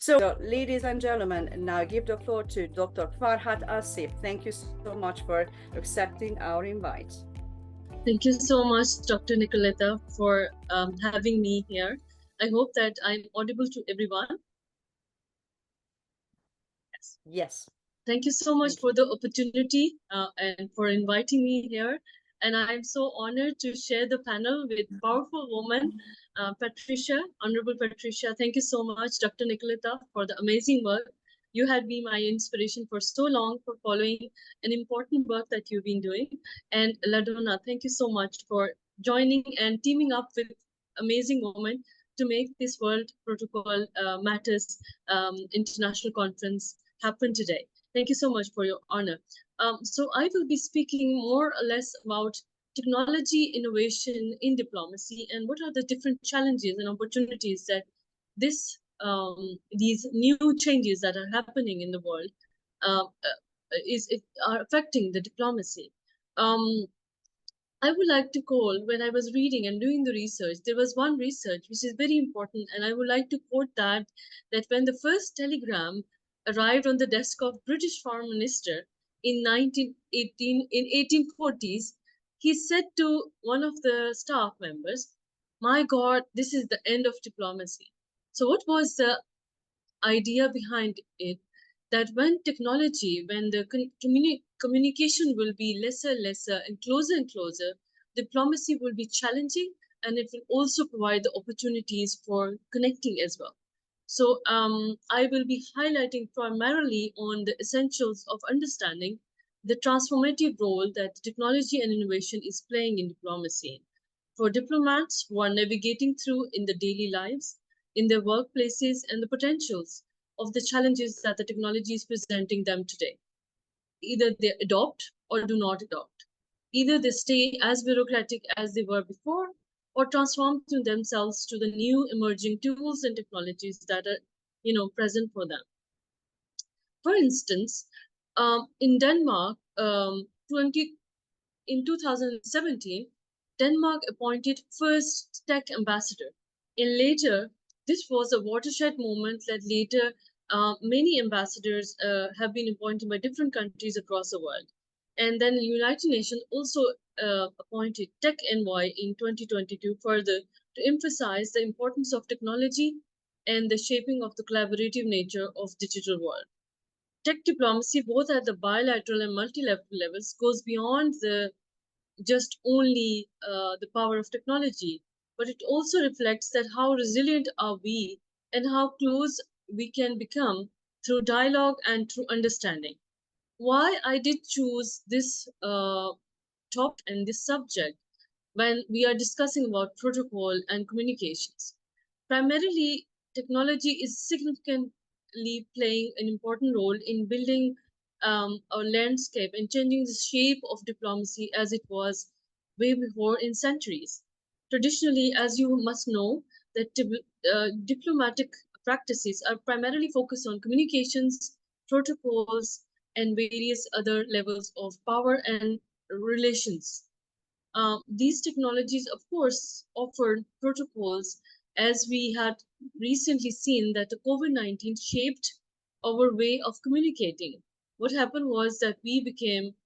So, ladies and gentlemen, now give the floor to Dr. Farhat Asif. Thank you so much for accepting our invite. Thank you so much, Dr. Nicoletta, for having me here. I hope that I'm audible to everyone. Yes. Thank you so much for the opportunity and for inviting me here. And I'm so honored to share the panel with powerful woman, Patricia, Honorable Patricia. Thank you so much, Dr. Nicoletta, for the amazing work. You had been my inspiration for so long for following an important work that you've been doing. And Ladona, thank you so much for joining and teaming up with amazing women to make this World Protocol Matters International Conference happen today. Thank you so much for your honor. So I will be speaking more or less about technology innovation in diplomacy and what are the different challenges and opportunities that these new changes that are happening in the world are affecting the diplomacy. I would like to call, when I was reading and doing the research, there was one research which is very important, and I would like to quote that when the first telegram arrived on the desk of British Foreign Minister in 1840s, he said to one of the staff members, "My God, this is the end of diplomacy." So what was the idea behind it? That when the communication will be lesser and closer, diplomacy will be challenging, and it will also provide the opportunities for connecting as well. So I will be highlighting primarily on the essentials of understanding the transformative role that technology and innovation is playing in diplomacy. For diplomats who are navigating through in the daily lives, in their workplaces, and the potentials of the challenges that the technology is presenting them today. Either they adopt or do not adopt. Either they stay as bureaucratic as they were before, or transform themselves to the new emerging tools and technologies that are, present for them. For instance, in Denmark, 2017, Denmark appointed first tech ambassador. And later, this was a watershed moment that later many ambassadors have been appointed by different countries across the world. And then the United Nations also appointed Tech Envoy in 2022 further to emphasize the importance of technology and the shaping of the collaborative nature of digital world. Tech diplomacy, both at the bilateral and multilateral levels, goes beyond just only the power of technology, but it also reflects that how resilient are we and how close we can become through dialogue and through understanding. Why I did choose this topic and this subject when we are discussing about protocol and communications. Primarily, technology is significantly playing an important role in building our landscape and changing the shape of diplomacy as it was way before in centuries. Traditionally, as you must know, that diplomatic practices are primarily focused on communications, protocols, and various other levels of power and relations. These technologies, of course, offer protocols, as we had recently seen that the COVID-19 shaped our way of communicating. What happened was that we became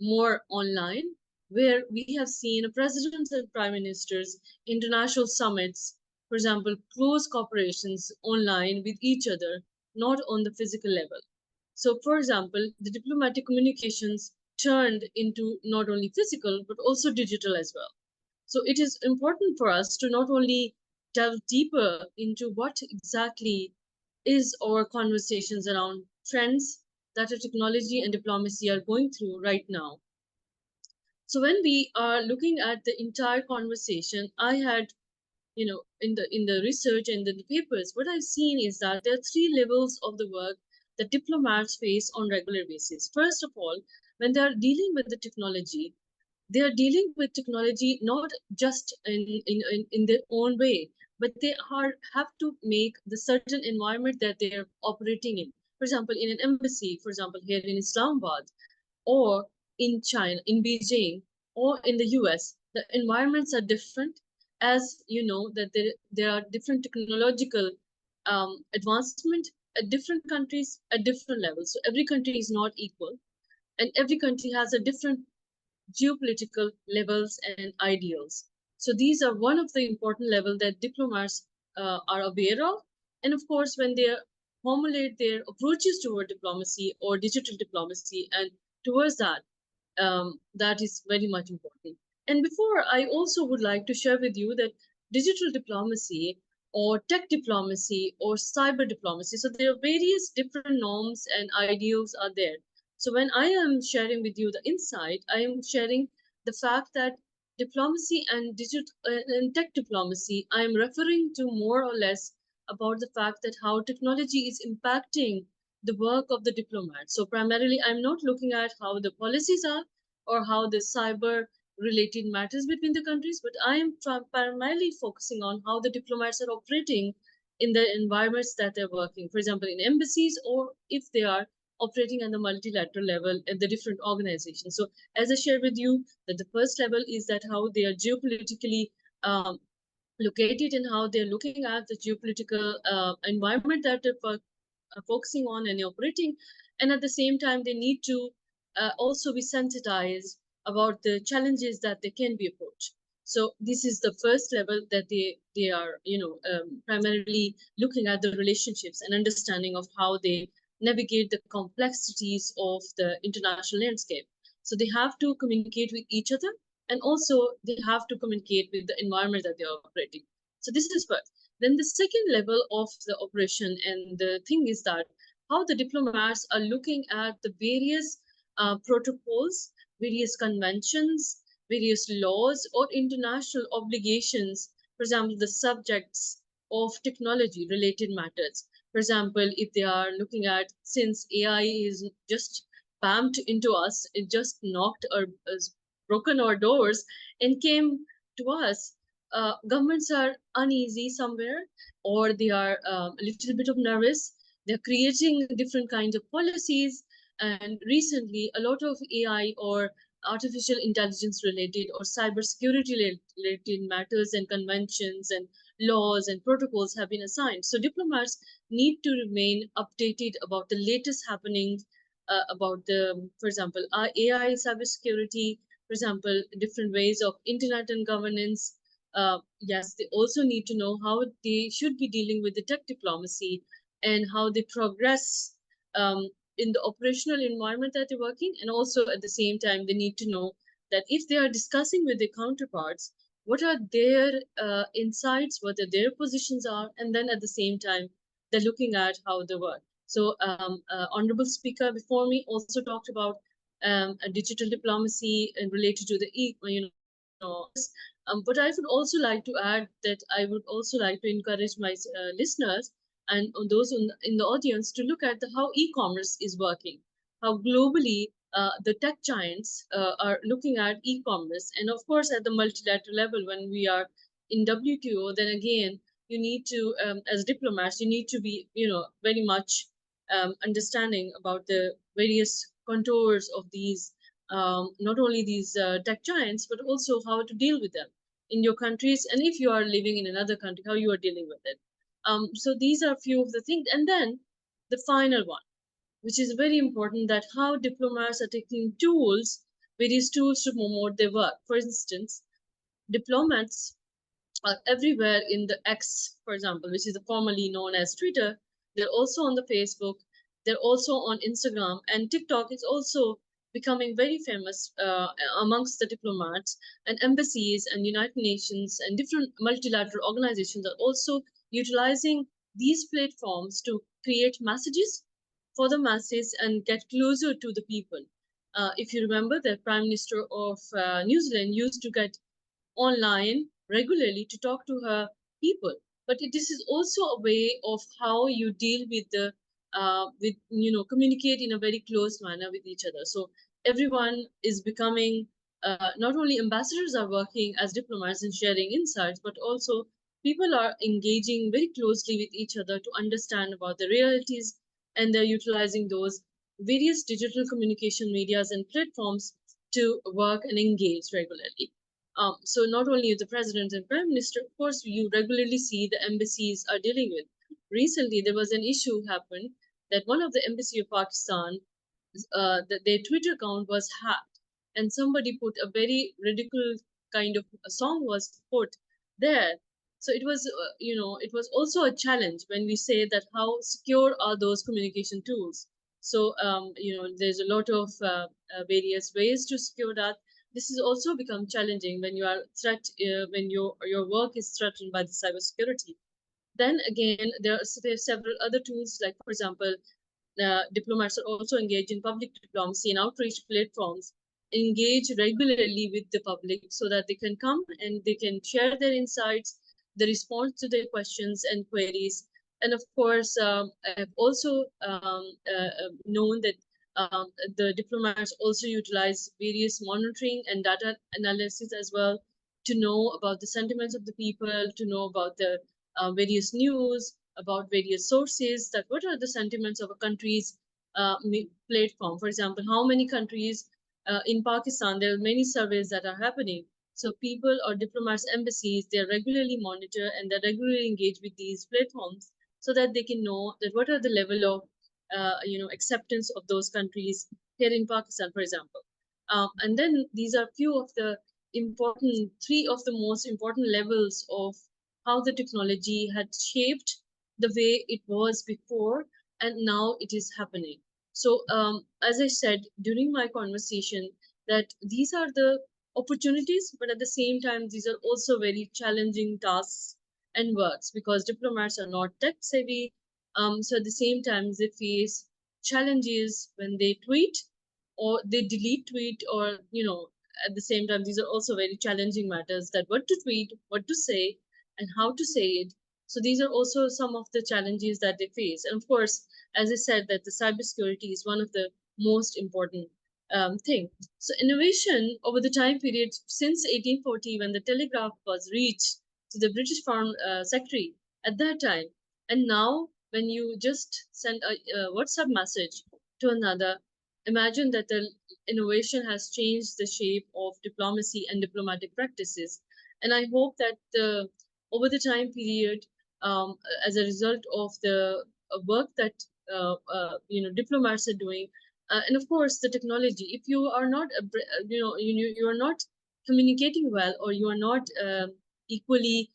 more online, where we have seen presidents and prime ministers, international summits, for example, close cooperations online with each other, not on the physical level. So, for example, the diplomatic communications turned into not only physical, but also digital as well. So it is important for us to not only delve deeper into what exactly is our conversations around trends that technology and diplomacy are going through right now. So when we are looking at the entire conversation, I had, in the research and the papers, what I've seen is that there are three levels of the work that diplomats face on regular basis. First of all, when they are dealing with the technology, they are dealing with technology not just in their own way, but they have to make the certain environment that they are operating in. For example, in an embassy, for example, here in Islamabad, or in China, in Beijing, or in the US, the environments are different. As you know, that there are different technological advancement at different countries at different levels. So every country is not equal, and every country has a different geopolitical levels and ideals. So these are one of the important level that diplomats are aware of. And of course, when they formulate their approaches toward diplomacy or digital diplomacy and towards that, that is very much important. And before, I also would like to share with you that digital diplomacy or tech diplomacy or cyber diplomacy, so there are various different norms and ideals are there. So when I am sharing with you the insight, I am sharing the fact that diplomacy and digital and tech diplomacy, I am referring to more or less about the fact that how technology is impacting the work of the diplomat. So primarily, I'm not looking at how the policies are or how the cyber related matters between the countries, but I am primarily focusing on how the diplomats are operating in the environments that they're working. For example, in embassies, or if they are operating at the multilateral level at the different organizations. So as I shared with you, that the first level is that how they are geopolitically located and how they're looking at the geopolitical environment that they're focusing on and operating. And at the same time, they need to also be sensitized about the challenges that they can be approached. So this is the first level that they are primarily looking at the relationships and understanding of how they navigate the complexities of the international landscape. So they have to communicate with each other, and also they have to communicate with the environment that they are operating. So this is first. Then the second level of the operation, and the thing is that how the diplomats are looking at the various protocols, various conventions, various laws, or international obligations. For example, the subjects of technology related matters. For example, if they are looking at, since AI is just bumped into us, it just knocked or broken our doors and came to us. Governments are uneasy somewhere, or they are a little bit of nervous. They're creating different kinds of policies, and recently a lot of AI or artificial intelligence related or cybersecurity related matters and conventions and laws and protocols have been assigned. So diplomats need to remain updated about the latest happenings about the, for example, AI, cybersecurity, for example, different ways of internet and governance. Yes, they also need to know how they should be dealing with the tech diplomacy and how they progress in the operational environment that they're working. And also at the same time, they need to know that if they are discussing with their counterparts, what are their insights, what are their positions are, and then at the same time, they're looking at how they work. So honorable speaker before me also talked about digital diplomacy and related to the but I would also like to add that I would also like to encourage my listeners and those in the audience to look at how e-commerce is working, how globally the tech giants are looking at e-commerce, and of course at the multilateral level when we are in WTO, then again you need to, as diplomats, you need to be very much understanding about the various contours of these, not only these tech giants, but also how to deal with them in your countries, and if you are living in another country, how you are dealing with it. So these are a few of the things. And then the final one, which is very important, that how diplomats are taking tools, various tools to promote their work. For instance, diplomats are everywhere in the X, for example, which is formerly known as Twitter. They're also on the Facebook. They're also on Instagram, and TikTok is also becoming very famous amongst the diplomats, and embassies and United Nations and different multilateral organizations are also utilizing these platforms to create messages for the masses and get closer to the people. If you remember, the Prime Minister of New Zealand used to get online regularly to talk to her people. But this is also a way of how you deal with the with communicate in a very close manner with each other. So everyone is becoming, not only ambassadors are working as diplomats and sharing insights, but also people are engaging very closely with each other to understand about the realities, and they're utilizing those various digital communication medias and platforms to work and engage regularly. So not only the president and prime minister, of course, you regularly see the embassies are dealing with. recently there was an issue happened that one of the embassy of Pakistan, their Twitter account was hacked, and somebody put a very ridiculous kind of a song was put there. So it was, it was also a challenge when we say that how secure are those communication tools. So, there's a lot of various ways to secure that. This has also become challenging when you are when your work is threatened by the cybersecurity. Then again, there's several other tools, like for example, diplomats are also engaged in public diplomacy and outreach platforms, engage regularly with the public so that they can come and they can share their insights, the response to their questions and queries. And of course, I've also known that the diplomats also utilize various monitoring and data analysis as well to know about the sentiments of the people, to know about the various news, about various sources, that what are the sentiments of a country's platform. For example, how many countries in Pakistan, there are many surveys that are happening. So people or diplomats, embassies, they regularly monitor and they regularly engage with these platforms so that they can know that what are the level of acceptance of those countries here in Pakistan, for example. And then these are few of the important, three of the most important levels of how the technology had shaped the way it was before and now it is happening. So, as I said during my conversation, that these are the opportunities, but at the same time, these are also very challenging tasks and works because diplomats are not tech savvy. So, at the same time, they face challenges when they tweet or they delete tweet, or at the same time, these are also very challenging matters, that what to tweet, what to say, and how to say it. So these are also some of the challenges that they face. And of course, as I said, that the cybersecurity is one of the most important thing. So innovation over the time period since 1840, when the telegraph was reached to the British Foreign Secretary at that time, and now when you just send a WhatsApp message to another, imagine that the innovation has changed the shape of diplomacy and diplomatic practices. And I hope that over the time period, as a result of the work that diplomats are doing, and of course the technology. If you are not, you are not communicating well, or you are not equally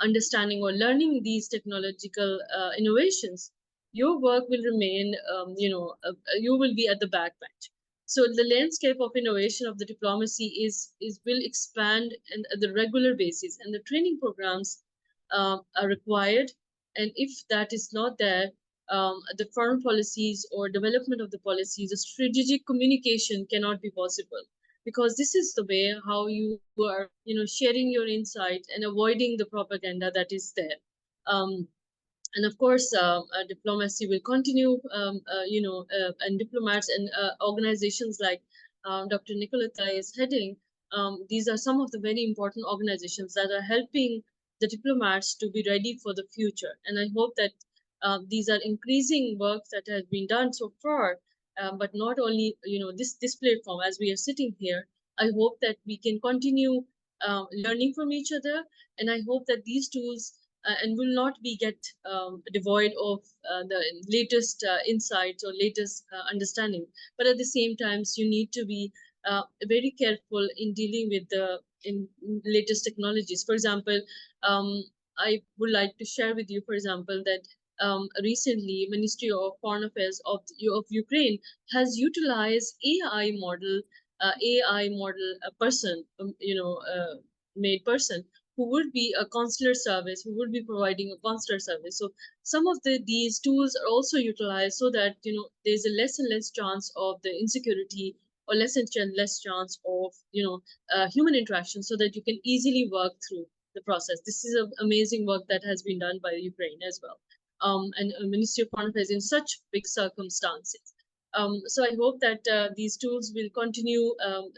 understanding or learning these technological innovations, your work will remain, you will be at the backbench. So the landscape of innovation of the diplomacy is will expand and at the regular basis, and the training programs are required. And if that is not there, the foreign policies or development of the policies, the strategic communication cannot be possible, because this is the way how you are, sharing your insight and avoiding the propaganda that is there. Um, and of course, diplomacy will continue, and diplomats and organizations like Dr. Nicolata is heading. These are some of the very important organizations that are helping the diplomats to be ready for the future. And I hope that these are increasing work that has been done so far, but not only, this platform as we are sitting here. I hope that we can continue learning from each other, and I hope that these tools and will not be get devoid of the latest insights or latest understanding. But at the same times, you need to be very careful in dealing with the in latest technologies. For example, I would like to share with you, for example, that recently Ministry of Foreign Affairs of Ukraine has utilized AI model person, made person who would be a consular service, who would be providing a consular service. So some of these tools are also utilized so that there's a less and less chance of the insecurity, or less chance of human interaction, so that you can easily work through the process. This is an amazing work that has been done by Ukraine as well, and Ministry of Foreign Affairs in such big circumstances. So I hope that these tools will continue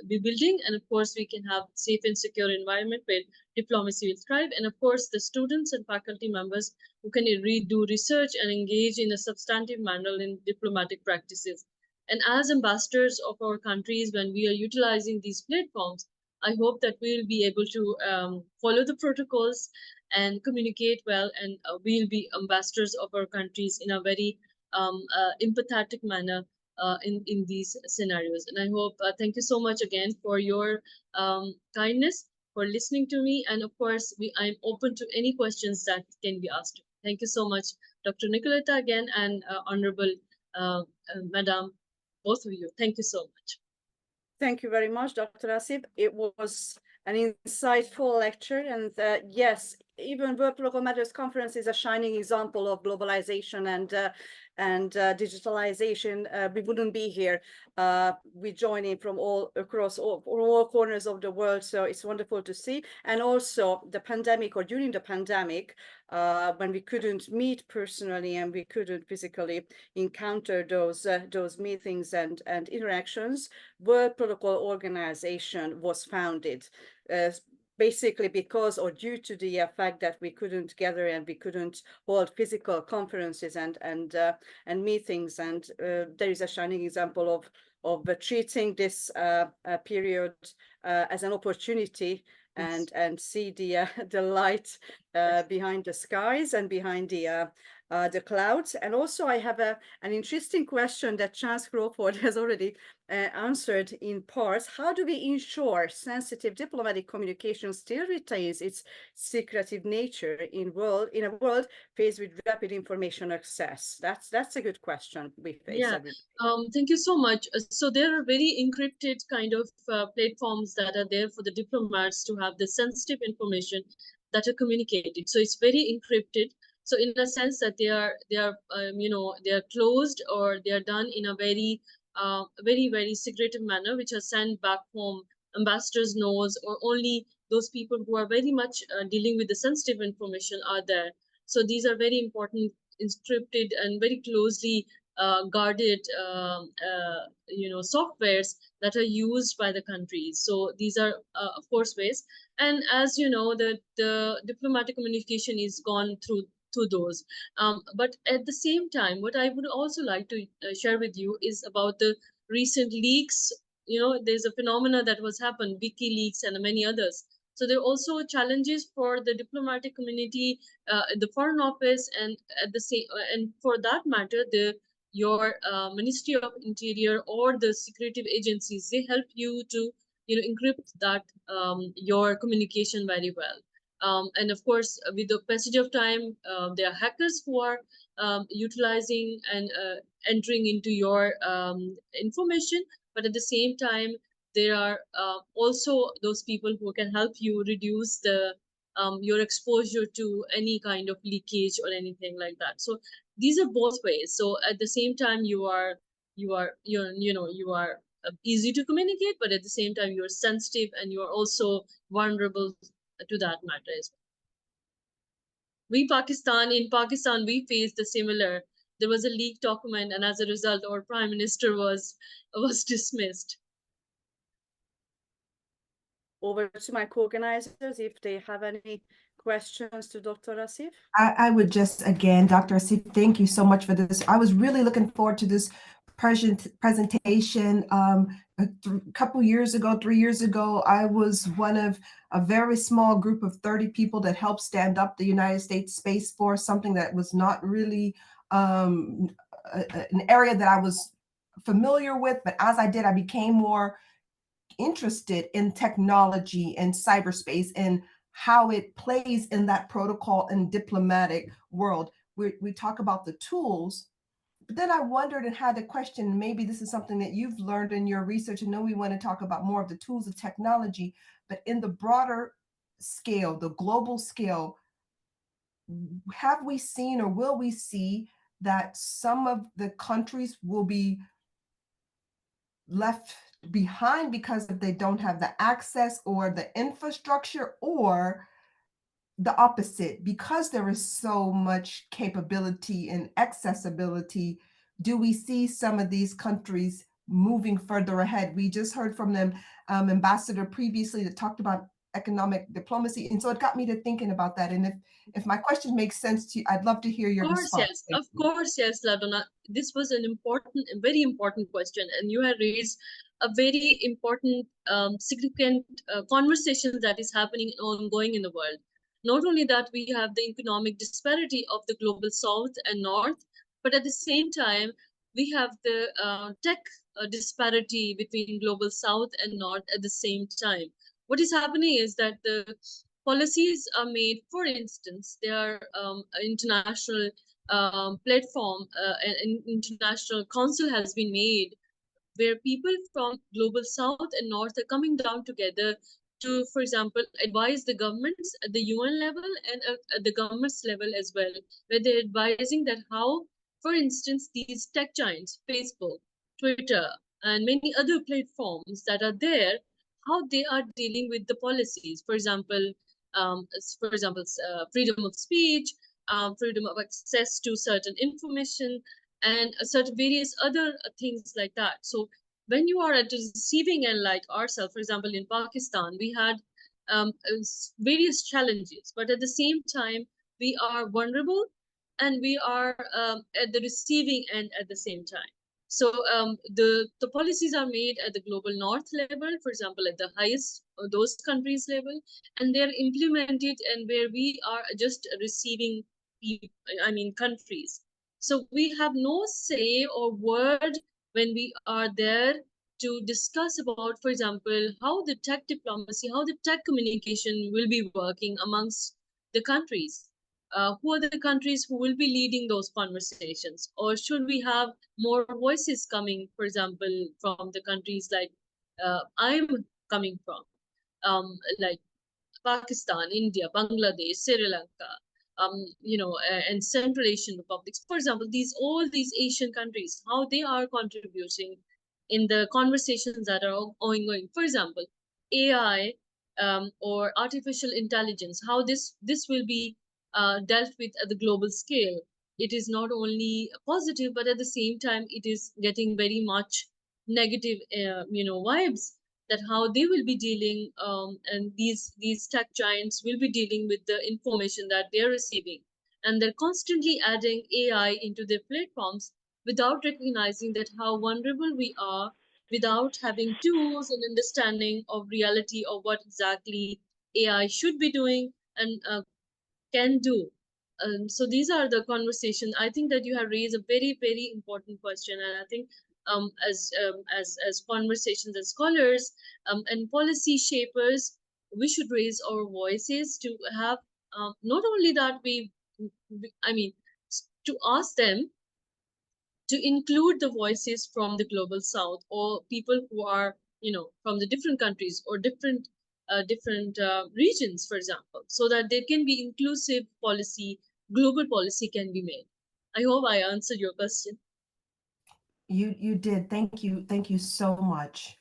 be building, and of course we can have safe and secure environment where diplomacy will thrive. And of course, the students and faculty members who can do research and engage in a substantive manner in diplomatic practices. And as ambassadors of our countries, when we are utilizing these platforms, I hope that we'll be able to follow the protocols and communicate well, and we'll be ambassadors of our countries in a very empathetic manner in these scenarios. And I hope, thank you so much again for your kindness, for listening to me. And of course, I'm open to any questions that can be asked. Thank you so much, Dr. Nicoletta, again, and Honorable Madam, both of you. Thank you so much. Thank you very much, Dr. Asif. It was an insightful lecture. And yes, even World Political Matters Conference is a shining example of globalization and digitalization. We wouldn't be here. We join in from across all corners of the world. So it's wonderful to see. And also the pandemic, or during the pandemic, when we couldn't meet personally and we couldn't physically encounter those meetings and interactions, World Protocol Organization was founded. Basically because, or due to the fact that we couldn't gather and we couldn't hold physical conferences and meetings, and there is a shining example of treating this period as an opportunity, and see the light behind the skies and behind the clouds. And also I have an interesting question that Chance Crawford has already answered in parts. How do we ensure sensitive diplomatic communication still retains its secretive nature in a world faced with rapid information access? That's a good question we face. Yeah, thank you so much. So there are very encrypted kind of platforms that are there for the diplomats to have the sensitive information that are communicated. So it's very encrypted. So in a sense that they are they are closed, or they are done in a very secretive manner, which are sent back home. Ambassadors knows, or only those people who are very much dealing with the sensitive information are there. So these are very important, encrypted and very closely guarded softwares that are used by the countries. So these are of course ways. And as you know, the diplomatic communication is gone through those. But at the same time, what I would also like to share with you is about the recent leaks. There's a phenomena that was happened, WikiLeaks and many others. So there are also challenges for the diplomatic community, the foreign office, and at the same, and for that matter, your Ministry of Interior or the secretive agencies. They help you to encrypt that your communication very well. And of course, with the passage of time, there are hackers who are utilizing and entering into your information. But at the same time, there are also those people who can help you reduce your exposure to any kind of leakage or anything like that. So these are both ways. So at the same time, you are easy to communicate, but at the same time, you're sensitive and you're also vulnerable to that matter as well. In Pakistan, we faced the similar. There was a leaked document, and as a result, our prime minister was dismissed. Over to my co-organizers if they have any questions to Dr. Asif. I would just, again, Dr. Asif, thank you so much for this. I was really looking forward to this presentation. A couple years ago, 3 years ago, I was one of a very small group of 30 people that helped stand up the United States Space Force, something that was not really an area that I was familiar with. But as I did, I became more interested in technology and cyberspace and how it plays in that protocol and diplomatic world. We talk about the tools, but then I wondered and had the question, maybe this is something that you've learned in your research. I know we want to talk about more of the tools of technology, but in the broader scale, the global scale, have we seen or will we see that some of the countries will be left behind because they don't have the access or the infrastructure, or the opposite, because there is so much capability and accessibility? Do we see some of these countries moving further ahead? We just heard from them, ambassador previously, that talked about economic diplomacy, and so it got me to thinking about that. And if my question makes sense to you, I'd love to hear your response. Of course, yes, Ladona. This was a very important question, and you had raised a very important, significant conversation that is happening and ongoing in the world. Not only that, we have the economic disparity of the global south and north, but at the same time, we have the tech disparity between global south and north at the same time. What is happening is that the policies are made, for instance, there are international platform, an international council has been made where people from global south and north are coming down together to, for example, advise the governments at the UN level and at the governments level as well, where they're advising that how, for instance, these tech giants, Facebook, Twitter, and many other platforms that are there, how they are dealing with the policies. Freedom of speech, freedom of access to certain information, and certain various other things like that. So when you are at the receiving end, like ourselves, for example, in Pakistan, we had various challenges, but at the same time, we are vulnerable and we are at the receiving end at the same time. So the policies are made at the global north level, for example, at the highest those countries level, and they're implemented and where we are just receiving, countries. So we have no say or word when we are there to discuss about, for example, how the tech diplomacy, how the tech communication will be working amongst the countries. Who are the countries who will be leading those conversations? Or should we have more voices coming, for example, from the countries like I'm coming from, like Pakistan, India, Bangladesh, Sri Lanka, and Central Asian republics. For example, all these Asian countries, how they are contributing in the conversations that are ongoing. For example, AI, or artificial intelligence, how this will be dealt with at the global scale. It is not only positive, but at the same time, it is getting very much negative, vibes, that how they will be dealing, and these tech giants will be dealing with the information that they're receiving, and they're constantly adding AI into their platforms without recognizing that how vulnerable we are, without having tools and understanding of reality of what exactly AI should be doing and can do. So these are the conversation. I think that you have raised a very, very important question, and I think as conversations as scholars and policy shapers, we should raise our voices to have, not only that I mean, to ask them to include the voices from the global south, or people who are, from the different countries or different regions, for example, so that there can be inclusive policy, global policy can be made. I hope I answered your question. You did. Thank you so much.